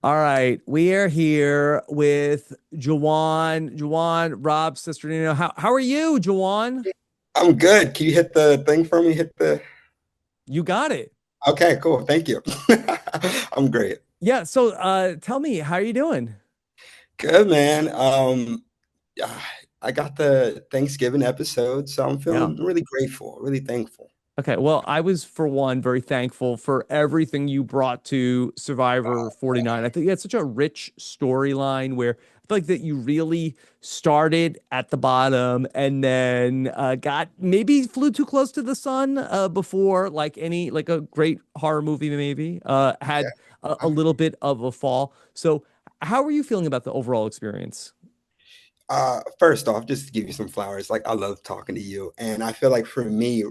All right, we are here with Rob Cesternino. How are you, Jawan? I'm good. Can you hit the thing for me? Hit the. You got it. Okay, cool. Thank you. I'm great. Yeah, so tell me, how are you doing? Good, man. Ah, I got the Thanksgiving episode, so I'm Yeah. feeling really grateful, really thankful. Okay, well, I was for one very thankful for everything you brought to Survivor 49. I think you had such a rich storyline where I feel like that you really started at the bottom and then got maybe flew too close to the sun before like a great horror movie maybe Yeah. had a little bit of a fall. So how are you feeling about the overall experience? First off, just to give you some flowers, like I love talking to you. And I feel like for me,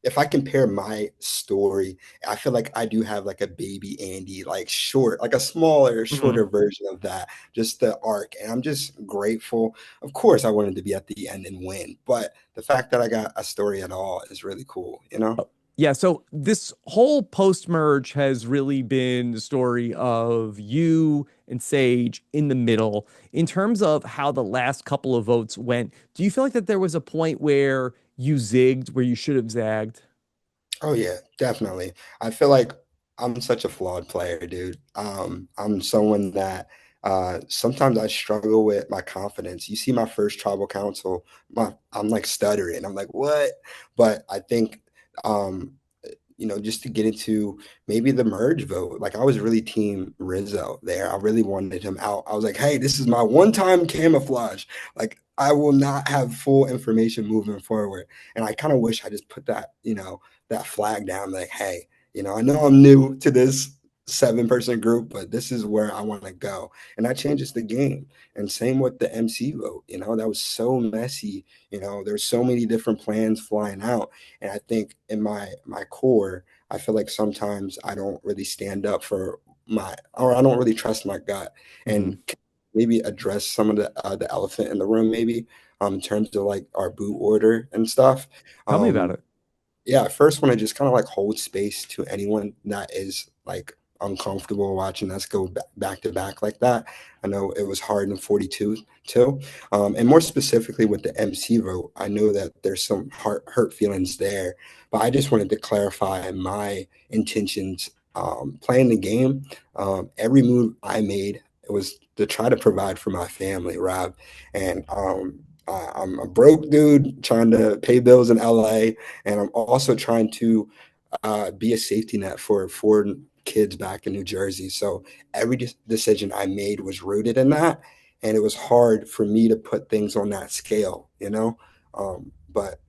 if I compare my story, I feel like I do have like a baby Andy, like short, like a smaller, Mhm. shorter version of that, just the arc. And I'm just grateful. Of course, I wanted to be at the end and win, but the fact that I got a story at all is really cool, you know? Yeah, so this whole post merge has really been the story of you and Sage in the middle. In terms of how the last couple of votes went, do you feel like that there was a point where you zigged where you should have zagged? Oh yeah, definitely. I feel like I'm such a flawed player, dude. I'm someone that sometimes I struggle with my confidence. You see my first tribal council, I'm like stuttering. I'm like, what? But I think um just to get into maybe the merge vote. Like I was really team Rizzo there. I really wanted him out. I was like, hey, this is my one time camouflage. Like I will not have full information moving forward. And I kind of wish I just put that, that flag down, like, hey, I know I'm new to this 7-person group, but this is where I want to go. And that changes the game. And same with the MC vote, that was so messy. There's so many different plans flying out. And I think in my core, I feel like sometimes I don't really stand up for or I don't really trust my gut and Mhm. maybe address some of the elephant in the room, maybe in terms of like our boot order and stuff. Tell me about Um, it. yeah, I first want to just kind of like hold space to anyone that is like uncomfortable watching us go back to back like that. I know it was hard in 42 too. And more specifically with the MC vote, I know that there's some hurt feelings there, but I just wanted to clarify my intentions playing the game. Every move I made, it was to try to provide for my family, Rob. And I'm a broke dude trying to pay bills in LA, and I'm also trying to be a safety net for foreign kids back in New Jersey. So every decision I made was rooted in that, and it was hard for me to put things on that scale, But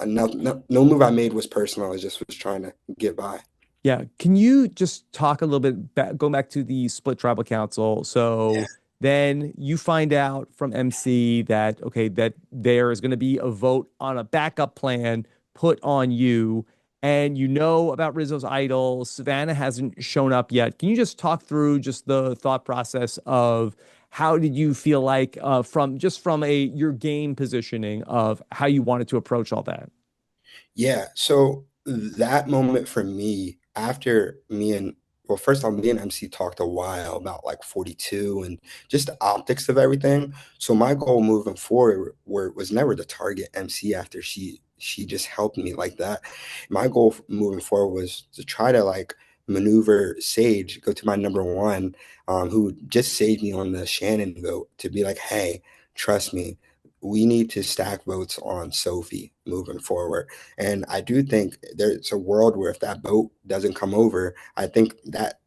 no move I made was personal. I just was trying to get by. Yeah, can you just talk a little bit back, going back to the split tribal council? Yeah, So then you find out from MC that okay, that there is going to be a vote on a backup plan put on you, and you know about Rizzo's idol. Savannah hasn't shown up yet. Can you just talk through just the thought process of how did you feel like from a your game positioning of how you wanted to approach all that? yeah. So that moment for me, after well, first off, me and MC talked a while about like 42 and just the optics of everything. So my goal moving forward was never to target MC after she just helped me like that. My goal moving forward was to try to like maneuver Sage, go to my number one, who just saved me on the Shannon vote, to be like, hey, trust me, we need to stack votes on Sophie moving forward. And I do think there's a world where if that boat doesn't come over, I think that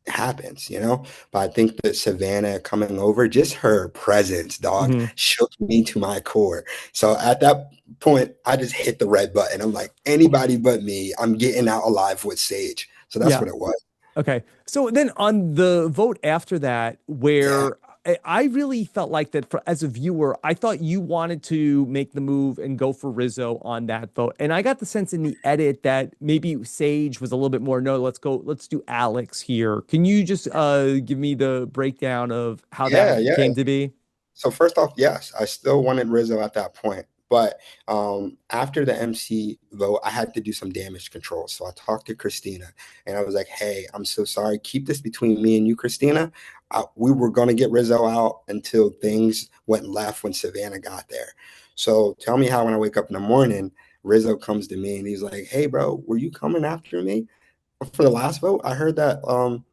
happens. But I think that Savannah coming over, just her presence, dog, Mhm. shook me to my core. So at that point, I just hit the red button. I'm like, anybody but me, I'm getting out alive with Sage. So that's Yeah. what it was. Okay. So then on the vote after that, Yeah. where I really felt like that as a viewer, I thought you wanted to make the move and go for Rizzo on that vote. And I got the sense in the edit that maybe Sage was a little bit more, no, let's do Alex here. Can you just give me the breakdown of how that Yeah, yeah. came to be? So first off, yes, I still wanted Rizzo at that point. But after the MC vote, I had to do some damage control. So I talked to Christina and I was like, hey, I'm so sorry. Keep this between me and you, Christina. We were going to get Rizzo out until things went left when Savannah got there. So tell me how when I wake up in the morning, Rizzo comes to me and he's like, hey, bro, were you coming after me for the last vote? I heard that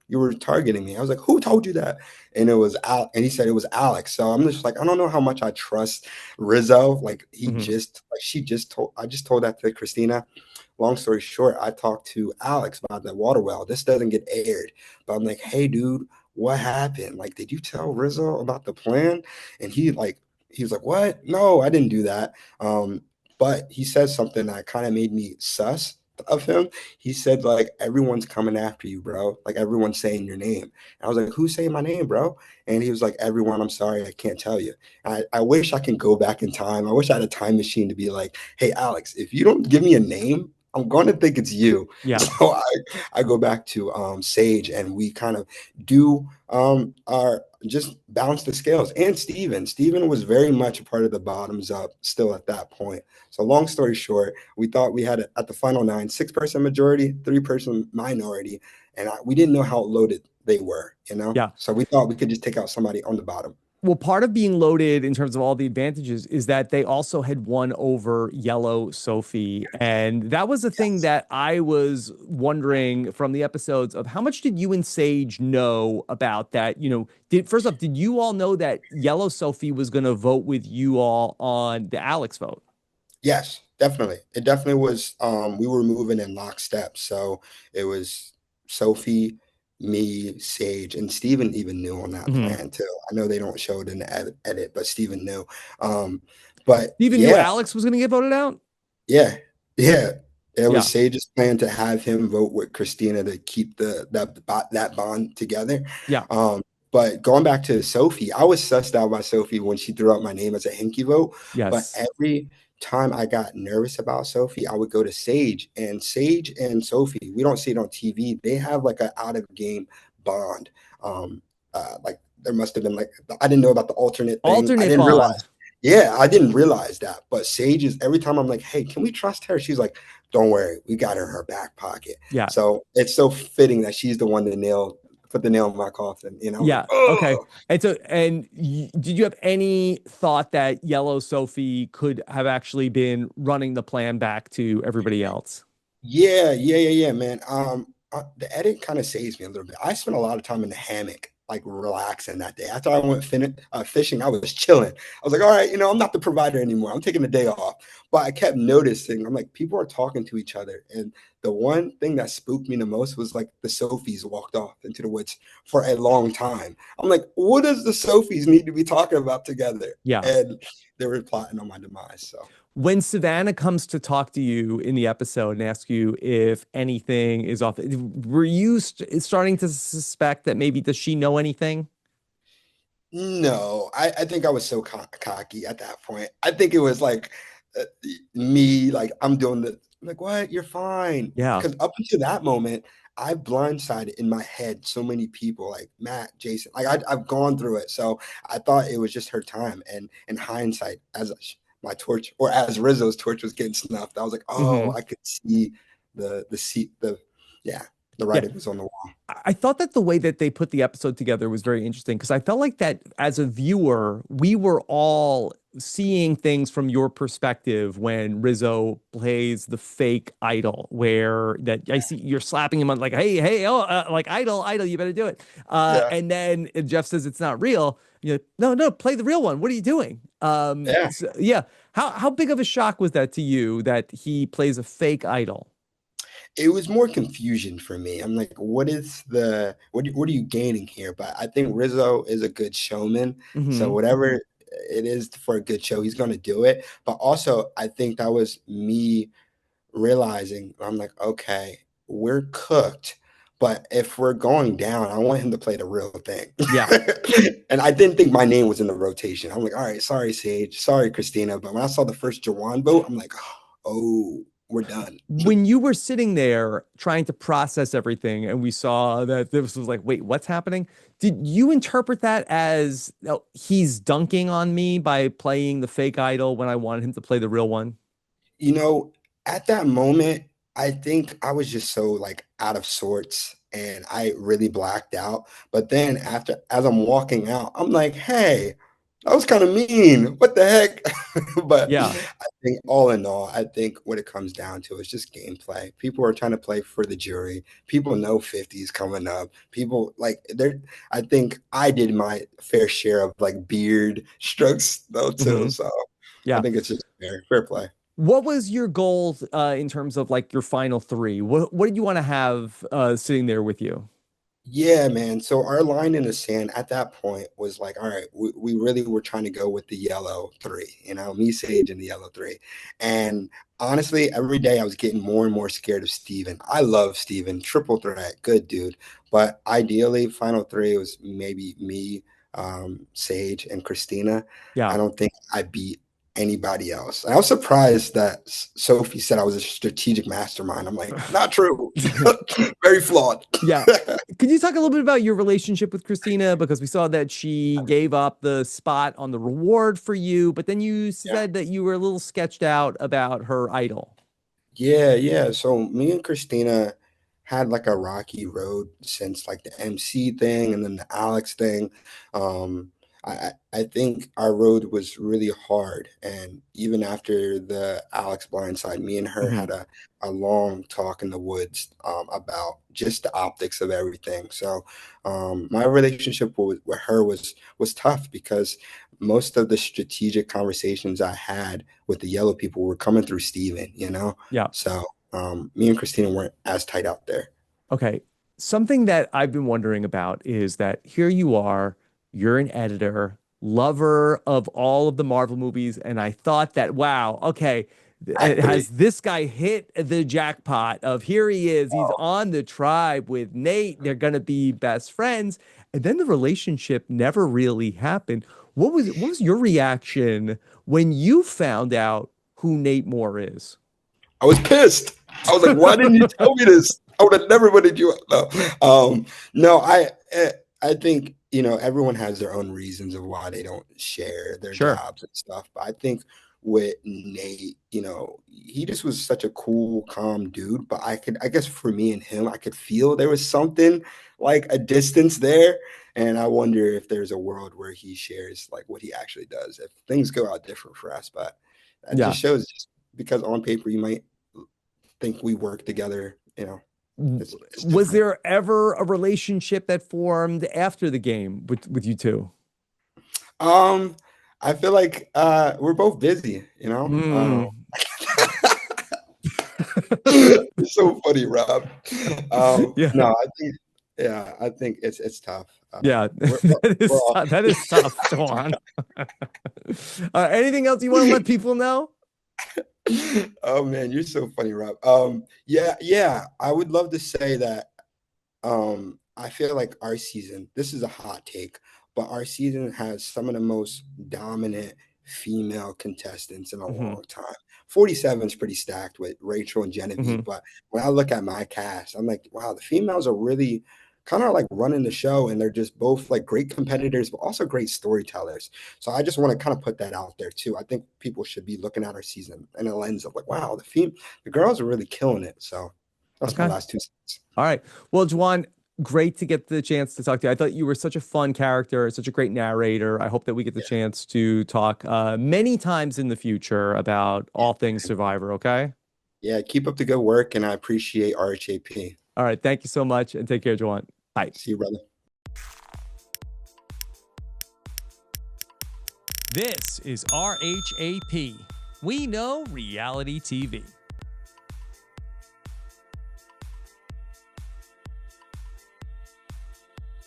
you were targeting me. I was like, who told you that? And it was Al, and he said it was Alex. So I'm just like, I don't know how much I trust Rizzo. Like Hmm. she just told, I just told that to Christina. Long story short, I talked to Alex about that water well. This doesn't get aired, but I'm like, hey, dude, what happened? Like, did you tell Rizzo about the plan? And he was like, what? No, I didn't do that. But he said something that kind of made me sus of him. He said, like, everyone's coming after you, bro. Like, everyone's saying your name. And I was like, who's saying my name, bro? And he was like, everyone, I'm sorry, I can't tell you. I wish I can go back in time. I wish I had a time machine to be like, hey, Alex, if you don't give me a name, I'm going to think it's you. Yeah. So I go back to Sage and we kind of do our just balance the scales. And Steven was very much a part of the bottoms up still at that point. So long story short, we thought we had at the final nine, 6-person majority, 3-person minority, and we didn't know how loaded they were, you know? Yeah. So we thought we could just take out somebody on the bottom. Well, part of being loaded in terms of all the advantages is that they also had won over Yellow Sophie. And that was the thing Yes. that I was wondering from the episodes of how much did you and Sage know about that? First off, did you all know that Yellow Sophie was going to vote with you all on the Alex vote? Yes, definitely. It definitely was. We were moving in lockstep. So it was Sophie, me, Sage, and Steven even knew on that Hmm. plan too. I know they don't show it in the edit, but Steven knew. Um, but Steven knew yeah, Alex was going to get voted out? yeah, yeah. It was Yeah. Sage's plan to have him vote with Christina to keep that bond together. Yeah. Um, but going back to Sophie, I was sussed out by Sophie when she threw out my name as a hinky vote. But Yes. every time I got nervous about Sophie, I would go to Sage and Sophie, we don't see it on TV. They have like an out of game bond. Um, like there must have been like I didn't know about the alternate thing. I Alternate didn't bond. realize. Yeah, I didn't realize that. But Sage is every time I'm like, hey, can we trust her? She's like, don't worry, we got her in her back pocket. Yeah. So it's so fitting that she's the one to put the nail in my coffin. You know, I was like, Yeah. Okay. oh, Did you have any thought that Yellow Sophie could have actually been running the plan back to everybody else? yeah, man. The edit kind of saves me a little bit. I spent a lot of time in the hammock, like relaxing that day. After I went fishing, I was chilling. I was like, all right, I'm not the provider anymore. I'm taking the day off. But I kept noticing, I'm like, people are talking to each other. And the one thing that spooked me the most was like the Sophies walked off into the woods for a long time. I'm like, what does the Sophies need to be talking about together? Yeah. And they were plotting on my demise. So. When Savannah comes to talk to you in the episode and asks you if anything is off, were you starting to suspect that maybe does she know anything? No, I think I was so cocky at that point. I think it was like uh, me, like I'm doing the like, what? You're fine. Yeah. Because up until that moment, I blindsided in my head so many people, like Matt, Jason. Like I've gone through it, so I thought it was just her time. And in hindsight, my torch or as Rizzo's torch was getting snuffed, I was like, oh, Hmm. I could see the seat, yeah, the Yeah. writing was on the wall. I thought that the way that they put the episode together was very interesting because I felt like that as a viewer, we were all seeing things from your perspective when Rizzo plays the fake idol, where that I see you're slapping him on like, hey, hey, oh, like idol, you better do it. Yeah, And then Jeff says it's not real. You're like, no, no, play the real one. What are you doing? yeah. Yeah. How big of a shock was that to you that he plays a fake idol? It was more confusion for me. I'm like, what are you gaining here? But I think Rizzo is a good showman. So Hmm. whatever it is for a good show, he's gonna do it. But also I think that was me realizing I'm like, okay, we're cooked. But if we're going down, I want him to play the real thing. Yeah. And I didn't think my name was in the rotation. I'm like, all right, sorry, Sage, sorry, Christina. But when I saw the first Jawan vote, I'm like, oh, we're done. When you were sitting there trying to process everything and we saw that this was like, wait, what's happening? Did you interpret that as oh, he's dunking on me by playing the fake idol when I wanted him to play the real one? You know, at that moment, I think I was just so like out of sorts and I really blacked out. But then as I'm walking out, I'm like, hey, that was kind of mean. What the heck? But Yeah. I think all in all, I think what it comes down to is just gameplay. People are trying to play for the jury. People know 50 is coming up. People like I think I did my fair share of like beard strokes though too. Hmm. So I Yeah. think it's just fair play. What was your goal in terms of like your final three? What did you want to have sitting there with you? Yeah, man. So our line in the sand at that point was like, all right, we really were trying to go with the yellow three, me, Sage, and the yellow three. And honestly, every day I was getting more and more scared of Steven. I love Steven, triple threat, good dude. But ideally, final three was maybe me, Sage, and Christina. I Yeah. don't think I beat anybody else. And I was surprised that Sophie said I was a strategic mastermind. I'm like, not true. Very flawed. Yeah. Could you talk a little bit about your relationship with Christina? Because we saw that she gave up the spot on the reward for you, but then you Yeah. said that you were a little sketched out about her idol. Yeah, yeah. So me and Christina had like a rocky road since like the MC thing and then the Alex thing. Um, I think our road was really hard, and even after the Alex blindside, me and her Hmm. had a long talk in the woods about just the optics of everything. So my relationship with her was tough because most of the strategic conversations I had with the yellow people were coming through Steven. Yeah. So me and Christina weren't as tight out there. Okay. Something that I've been wondering about is that here you are, you're an editor, lover of all of the Marvel movies, and I thought that, wow, okay, it Actually, has this guy hit the jackpot of here he is, he's on the tribe with Nate, they're gonna be best friends, and then the relationship never really happened. What was your reaction when you found out who Nate Moore is? I was pissed. I was like, why didn't you tell me this? I would have never wanted you. No, I think everyone has their own reasons of why they don't share their Sure. jobs and stuff. But I think with Nate, he just was such a cool, calm dude. But I guess for me and him, I could feel there was something like a distance there. And I wonder if there's a world where he shares like what he actually does. If things go out different for us, but that Yeah. just shows just because on paper you might think we work together. It's Was different. there ever a relationship that formed after the game with you two? Um, I feel like we're both busy. Mm. It's so funny, Rob. Yeah, No, I think it's tough. yeah, that We're is all that is tough, Jawan. Anything else you want to let people know? Oh man, you're so funny, Rob. Yeah, yeah, I would love to say that I feel like our season, this is a hot take, but our season has some of the most dominant female contestants in a Hmm. long time. 47 is pretty stacked with Rachel and Hmm. Genevieve, but when I look at my cast, I'm like, wow, the females are really kind of like running the show, and they're just both like great competitors, but also great storytellers. So I just want to kind of put that out there too. I think people should be looking at our season in a lens of like, wow, the girls are really killing it. So that's my Okay. last 2 cents. All right. Well, Jawan, great to get the chance to talk to you. I thought you were such a fun character, such a great narrator. I hope that we get the chance to talk many times in the future about Yeah. all things Survivor. Okay. Yeah, keep up the good work, and I appreciate RHAP. All right. Thank you so much and take care, Jawan. Bye. See you, brother. This is RHAP. We know reality TV.